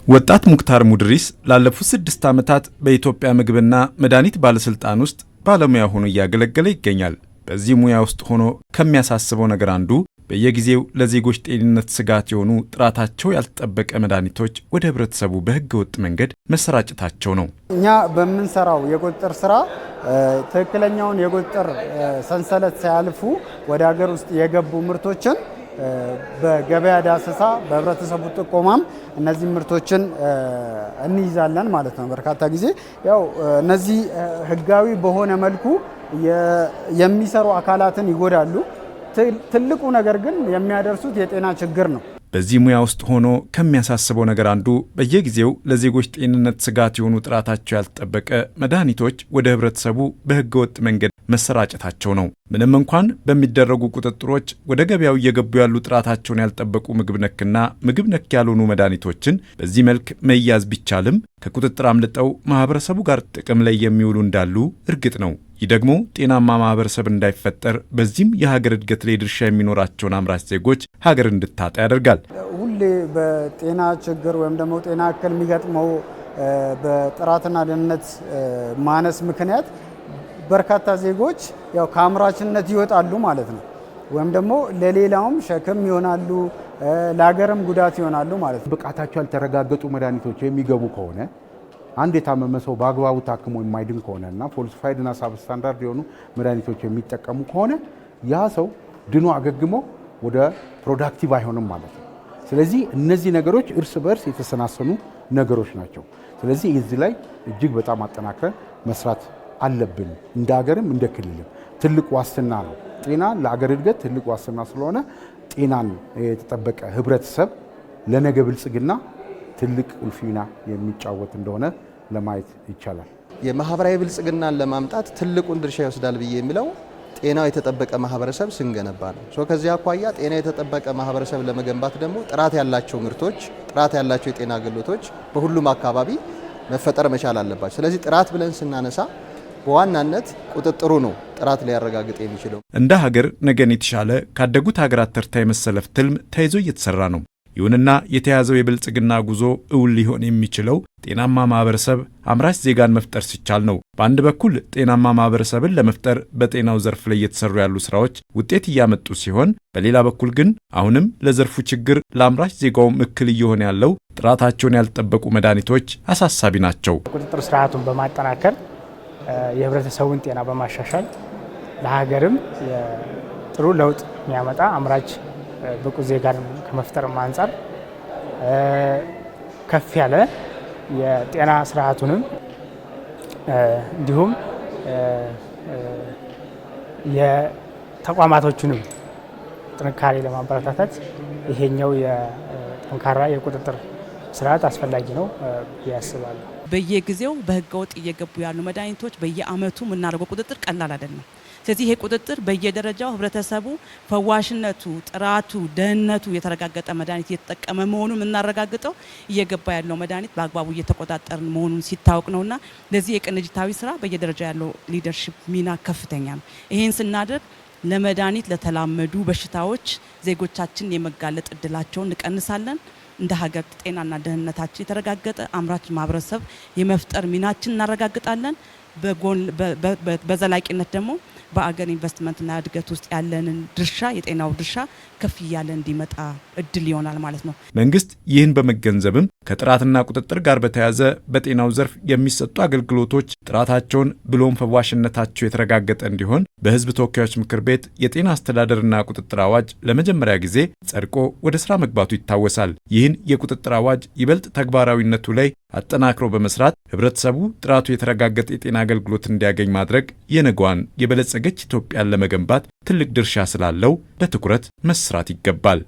ወጣት ሙክታር ሙድሪስ ላለፉት 6 ዓመታት በኢትዮጵያ ምግብና መድኃኒት ባለስልጣን ውስጥ ባለሙያ ሆኖ እያገለገለ ይገኛል። በዚህ ሙያ ውስጥ ሆኖ ከሚያሳስበው ነገር አንዱ በየጊዜው ለዜጎች ጤንነት ስጋት የሆኑ ጥራታቸው ያልተጠበቀ መድኃኒቶች ወደ ህብረተሰቡ በህገ ወጥ መንገድ መሰራጨታቸው ነው። እኛ በምንሰራው የቁጥጥር ስራ ትክክለኛውን የቁጥጥር ሰንሰለት ሳያልፉ ወደ ሀገር ውስጥ የገቡ ምርቶችን በገበያ ዳሰሳ በህብረተሰቡ ጥቆማም እነዚህ ምርቶችን እንይዛለን ማለት ነው። በርካታ ጊዜ ያው እነዚህ ህጋዊ በሆነ መልኩ የሚሰሩ አካላትን ይጎዳሉ። ትልቁ ነገር ግን የሚያደርሱት የጤና ችግር ነው። በዚህ ሙያ ውስጥ ሆኖ ከሚያሳስበው ነገር አንዱ በየጊዜው ለዜጎች ጤንነት ስጋት የሆኑ ጥራታቸው ያልተጠበቀ መድኃኒቶች ወደ ህብረተሰቡ በህገወጥ መንገድ መሰራጨታቸው ነው። ምንም እንኳን በሚደረጉ ቁጥጥሮች ወደ ገበያው እየገቡ ያሉ ጥራታቸውን ያልጠበቁ ምግብ ነክና ምግብ ነክ ያልሆኑ መድኃኒቶችን በዚህ መልክ መያዝ ቢቻልም ከቁጥጥር አምልጠው ማህበረሰቡ ጋር ጥቅም ላይ የሚውሉ እንዳሉ እርግጥ ነው። ይህ ደግሞ ጤናማ ማህበረሰብ እንዳይፈጠር በዚህም የሀገር እድገት ላይ ድርሻ የሚኖራቸውን አምራች ዜጎች ሀገር እንድታጣ ያደርጋል። ሁሌ በጤና ችግር ወይም ደግሞ ጤና እክል የሚገጥመው በጥራትና ደህንነት ማነስ ምክንያት በርካታ ዜጎች ያው ከአምራችነት ይወጣሉ ማለት ነው። ወይም ደግሞ ለሌላውም ሸክም ይሆናሉ፣ ለሀገርም ጉዳት ይሆናሉ ማለት ነው። ብቃታቸው ያልተረጋገጡ መድኃኒቶች የሚገቡ ከሆነ አንድ የታመመ ሰው በአግባቡ ታክሞ የማይድን ከሆነና ፎልሲፋይድና ሳብስታንዳርድ የሆኑ መድኃኒቶች የሚጠቀሙ ከሆነ ያ ሰው ድኖ አገግሞ ወደ ፕሮዳክቲቭ አይሆንም ማለት ነው። ስለዚህ እነዚህ ነገሮች እርስ በርስ የተሰናሰኑ ነገሮች ናቸው። ስለዚህ እዚህ ላይ እጅግ በጣም አጠናክረን መስራት አለብን። እንደ ሀገርም እንደ ክልልም ትልቅ ዋስትና ነው። ጤና ለሀገር እድገት ትልቅ ዋስትና ስለሆነ ጤናን የተጠበቀ ህብረተሰብ ለነገ ብልጽግና ትልቅ ቁልፍ ሚና የሚጫወት እንደሆነ ለማየት ይቻላል። የማህበራዊ ብልጽግናን ለማምጣት ትልቁን ድርሻ ይወስዳል ብዬ የሚለው ጤናው የተጠበቀ ማህበረሰብ ስንገነባ ነው። ከዚህ አኳያ ጤና የተጠበቀ ማህበረሰብ ለመገንባት ደግሞ ጥራት ያላቸው ምርቶች፣ ጥራት ያላቸው የጤና አገልግሎቶች በሁሉም አካባቢ መፈጠር መቻል አለባቸው። ስለዚህ ጥራት ብለን ስናነሳ በዋናነት ቁጥጥሩ ነው ጥራት ሊያረጋግጥ የሚችለው። እንደ ሀገር ነገን የተሻለ ካደጉት ሀገራት ተርታ የመሰለፍ ትልም ተይዞ እየተሰራ ነው። ይሁንና የተያዘው የብልጽግና ጉዞ እውን ሊሆን የሚችለው ጤናማ ማህበረሰብ አምራች ዜጋን መፍጠር ሲቻል ነው። በአንድ በኩል ጤናማ ማህበረሰብን ለመፍጠር በጤናው ዘርፍ ላይ እየተሰሩ ያሉ ስራዎች ውጤት እያመጡ ሲሆን፣ በሌላ በኩል ግን አሁንም ለዘርፉ ችግር ለአምራች ዜጋውም እክል እየሆነ ያለው ጥራታቸውን ያልጠበቁ መድኃኒቶች አሳሳቢ ናቸው። ቁጥጥር ስርዓቱን በማጠናከር የህብረተሰቡን ጤና በማሻሻል ለሀገርም ጥሩ ለውጥ የሚያመጣ አምራች ብቁ ዜጋን ከመፍጠር አንጻር ከፍ ያለ የጤና ስርዓቱንም እንዲሁም የተቋማቶቹንም ጥንካሬ ለማበረታታት ይሄኛው የጠንካራ የቁጥጥር ስርዓት አስፈላጊ ነው ያስባሉ። በየጊዜው በህገወጥ እየገቡ ያሉ መድኃኒቶች በየአመቱ የምናደርገው ቁጥጥር ቀላል አይደለም። ስለዚህ ይሄ ቁጥጥር በየደረጃው ህብረተሰቡ ፈዋሽነቱ፣ ጥራቱ፣ ደህንነቱ የተረጋገጠ መድኃኒት እየተጠቀመ መሆኑን የምናረጋግጠው እየገባ ያለው መድኃኒት በአግባቡ እየተቆጣጠርን መሆኑን ሲታወቅ ነውና ለዚህ የቅንጅታዊ ስራ በየደረጃው ያለው ሊደርሺፕ ሚና ከፍተኛ ነው። ይሄን ስናደርግ ለመድኃኒት ለተላመዱ በሽታዎች ዜጎቻችን የመጋለጥ እድላቸውን እንቀንሳለን። እንደ ሀገር ጤናና ደህንነታችን የተረጋገጠ አምራች ማህበረሰብ የመፍጠር ሚናችን እናረጋግጣለን። በዘላቂነት ደግሞ በአገር ኢንቨስትመንትና እድገት ውስጥ ያለንን ድርሻ የጤናው ድርሻ ከፍ እያለ እንዲመጣ እድል ይሆናል ማለት ነው። መንግስት ይህን በመገንዘብም ከጥራትና ቁጥጥር ጋር በተያያዘ በጤናው ዘርፍ የሚሰጡ አገልግሎቶች ጥራታቸውን ብሎም ፈዋሽነታቸው የተረጋገጠ እንዲሆን በህዝብ ተወካዮች ምክር ቤት የጤና አስተዳደርና ቁጥጥር አዋጅ ለመጀመሪያ ጊዜ ጸድቆ ወደ ስራ መግባቱ ይታወሳል። ይህን የቁጥጥር አዋጅ ይበልጥ ተግባራዊነቱ ላይ አጠናክሮ በመስራት ህብረተሰቡ ጥራቱ የተረጋገጠ የጤና አገልግሎት እንዲያገኝ ማድረግ የነገዋን የበለጸገች ኢትዮጵያን ለመገንባት ትልቅ ድርሻ ስላለው በትኩረት መስራት ይገባል።